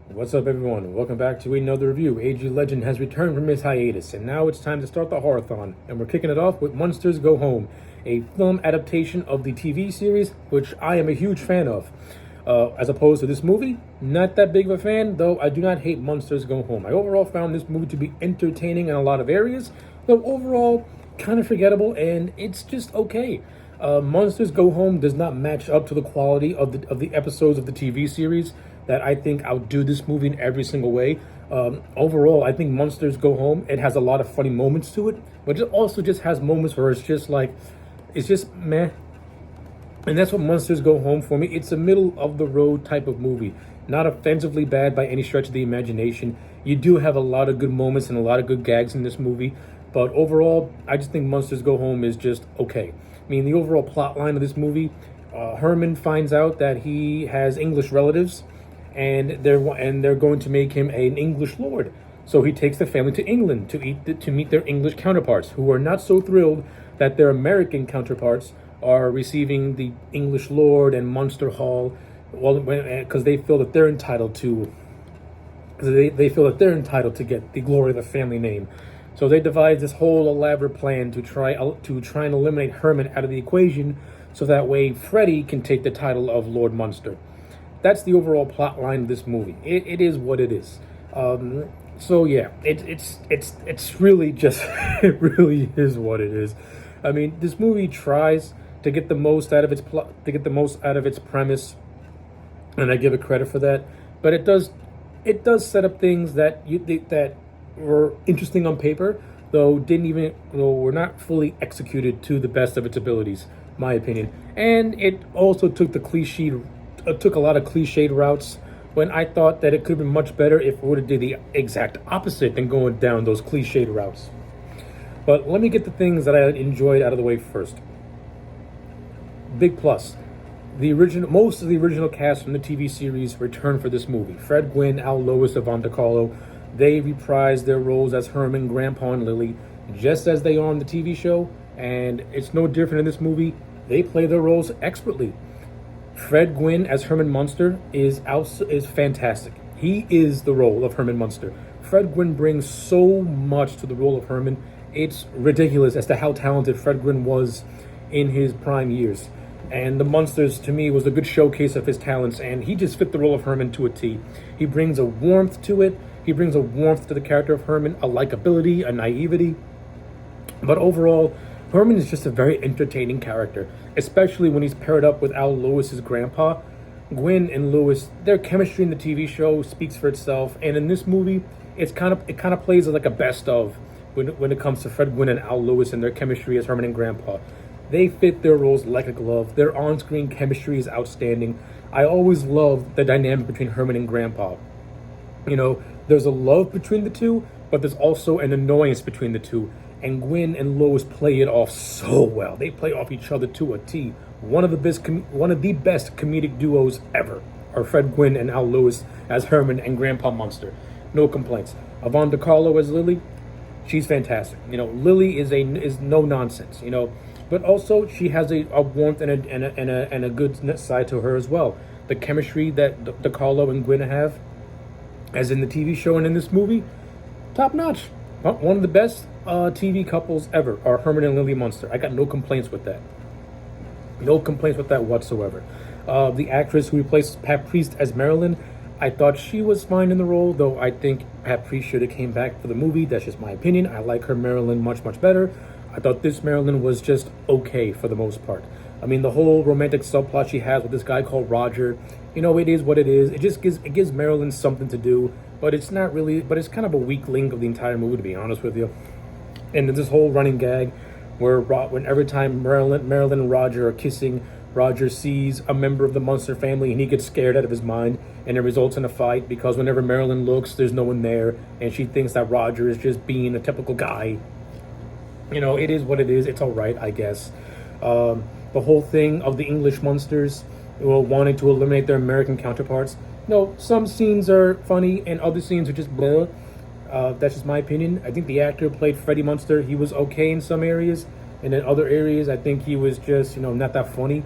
What's up, everyone? Welcome back to another review. AG Legend has returned from his hiatus, and now it's time to start the horror-thon. And we're kicking it off with Munsters Go Home, a film adaptation of the TV series, which I am a huge fan of. As opposed to this movie, not that big of a fan, though I do not hate Munsters Go Home. I overall found this movie to be entertaining in a lot of areas, though overall kind of forgettable, and it's just okay. Munsters Go Home does not match up to the quality of the episodes of the TV series that I think outdo this movie in every single way. Overall, I think Munsters Go Home, it has a lot of funny moments to it, but it also just has moments where it's just meh. And that's what Munsters Go Home for me. It's a middle of the road type of movie. Not offensively bad by any stretch of the imagination. You do have a lot of good moments and a lot of good gags in this movie, but overall, I just think Munsters Go Home is just okay. I mean, the overall plot line of this movie, Herman finds out that he has English relatives, and they're going to make him an English lord. So he takes the family to England to meet their English counterparts, who are not so thrilled that their American counterparts are receiving the English lord and Munster Hall, because they feel that they're entitled to. They feel that they're entitled to get the glory of the family name. So they devise this whole elaborate plan to try and eliminate Herman out of the equation, so that way Freddie can take the title of Lord Munster. That's the overall plot line of this movie. It is what it is. So yeah, it's really just it really is what it is. I mean, this movie tries to get the most out of its plot, to get the most out of its premise, and I give it credit for that. But it does set up things that were interesting on paper, though were not fully executed to the best of its abilities, my opinion. And it also took a lot of cliched routes, when I thought that it could have been much better if it would have did the exact opposite than going down those cliched routes. But let me get the things that I enjoyed out of the way first. Big plus. Most of the original cast from the TV series returned for this movie. Fred Gwynne, Al Lois, Yvonne DiCarlo. They reprised their roles as Herman, Grandpa, and Lily, just as they are on the TV show, and it's no different in this movie. They play their roles expertly. Fred Gwynne as Herman Munster is fantastic. He is the role of Herman Munster. Fred Gwynne brings so much to the role of Herman. It's ridiculous as to how talented Fred Gwynne was in his prime years. And the Munsters, to me, was a good showcase of his talents, and he just fit the role of Herman to a T. He brings a warmth to it. He brings a warmth to the character of Herman, a likability, a naivety. But overall, Herman is just a very entertaining character, especially when he's paired up with Al Lewis's grandpa. Gwynne and Lewis, their chemistry in the TV show speaks for itself, and in this movie, it kind of plays like a best of when it comes to Fred Gwynne and Al Lewis and their chemistry as Herman and Grandpa. They fit their roles like a glove. Their on-screen chemistry is outstanding. I always loved the dynamic between Herman and Grandpa. You know, there's a love between the two, but there's also an annoyance between the two. And Gwynne and Lois play it off so well. They play off each other to a T. One of the best comedic duos ever are Fred Gwynne and Al Lewis as Herman and Grandpa Munster. No complaints. Yvonne DiCarlo as Lily, she's fantastic. You know, Lily is no nonsense. You know, but also she has a warmth and a good side to her as well. The chemistry that DiCarlo and Gwynne have, as in the TV show and in this movie, top notch. One of the best TV couples ever are Herman and Lily Munster. I got no complaints with that. No complaints with that whatsoever. The actress who replaced Pat Priest as Marilyn, I thought she was fine in the role, though I think Pat Priest should have came back for the movie. That's just my opinion. I like her Marilyn much, much better. I thought this Marilyn was just okay for the most part. I mean, the whole romantic subplot she has with this guy called Roger, you know, it is what it is. It gives Marilyn something to do, but it's not really, but it's kind of a weak link of the entire movie, to be honest with you. And this whole running gag where when every time Marilyn and Roger are kissing, Roger sees a member of the Munster family and he gets scared out of his mind, and it results in a fight because whenever Marilyn looks, there's no one there, and she thinks that Roger is just being a typical guy. You know, it is what it is. It's all right, I guess. The whole thing of the English Munsters wanting to eliminate their American counterparts. No, some scenes are funny and other scenes are just blah. That's just my opinion. I think the actor who played Freddie Munster, he was okay in some areas, and in other areas, I think he was just, not that funny.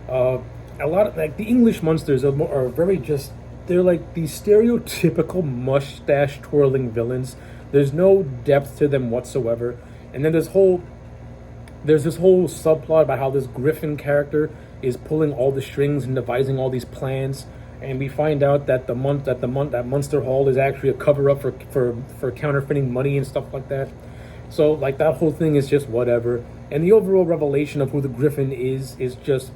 A lot of the English Munsters are very just they're like these stereotypical mustache twirling villains. There's no depth to them whatsoever. And then there's this whole subplot about how this Griffin character is pulling all the strings and devising all these plans. And we find out that that Munster Hall is actually a cover up for counterfeiting money and stuff like that. So like that whole thing is just whatever. And the overall revelation of who the Griffin is just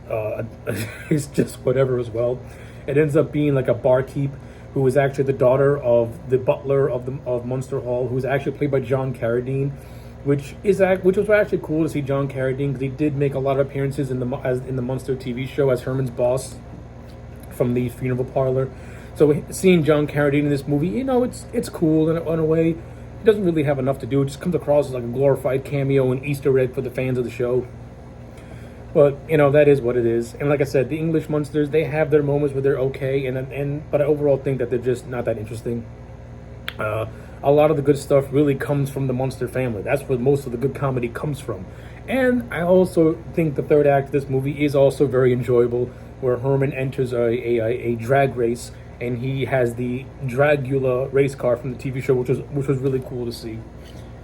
is just whatever as well. It ends up being like a barkeep who is actually the daughter of the butler of Munster Hall, who's actually played by John Carradine, which was actually cool to see John Carradine, because he did make a lot of appearances in the Munster TV show as Herman's boss from the funeral parlor. So seeing John Carradine in this movie, it's cool in a way. It doesn't really have enough to do. It just comes across as like a glorified cameo and Easter egg for the fans of the show. But that is what it is. And like I said, the English Munsters, they have their moments where they're okay, but I overall think that they're just not that interesting. A lot of the good stuff really comes from the Munster family. That's where most of the good comedy comes from. And I also think the third act of this movie is also very enjoyable, where Herman enters a drag race, and he has the Dragula race car from the TV show, which was really cool to see.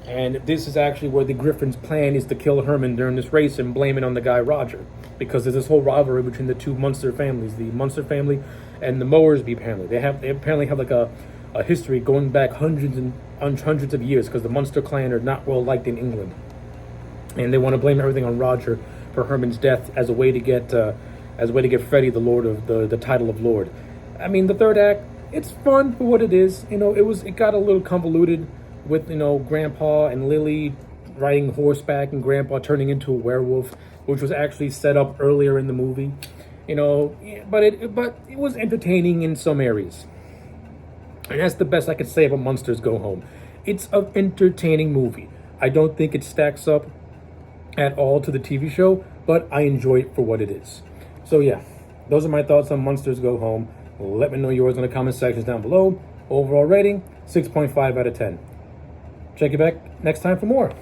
And this is actually where the Griffin's plan is to kill Herman during this race and blame it on the guy Roger, because there's this whole rivalry between the two Munster families, the Munster family and the Mowersby family. They apparently have like a history going back hundreds of years, because the Munster clan are not well liked in England, and they want to blame everything on Roger for Herman's death as a way to get Freddie the Lord of the title of Lord. I mean, the third act, it's fun for what it is. It got a little convoluted with Grandpa and Lily riding horseback and Grandpa turning into a werewolf, which was actually set up earlier in the movie. But it was entertaining in some areas. And that's the best I could say about Munsters Go Home. It's an entertaining movie. I don't think it stacks up at all to the TV show, but I enjoy it for what it is. So yeah, those are my thoughts on Munsters Go Home. Let me know yours in the comment sections down below. Overall rating, 6.5 out of 10. Check you back next time for more.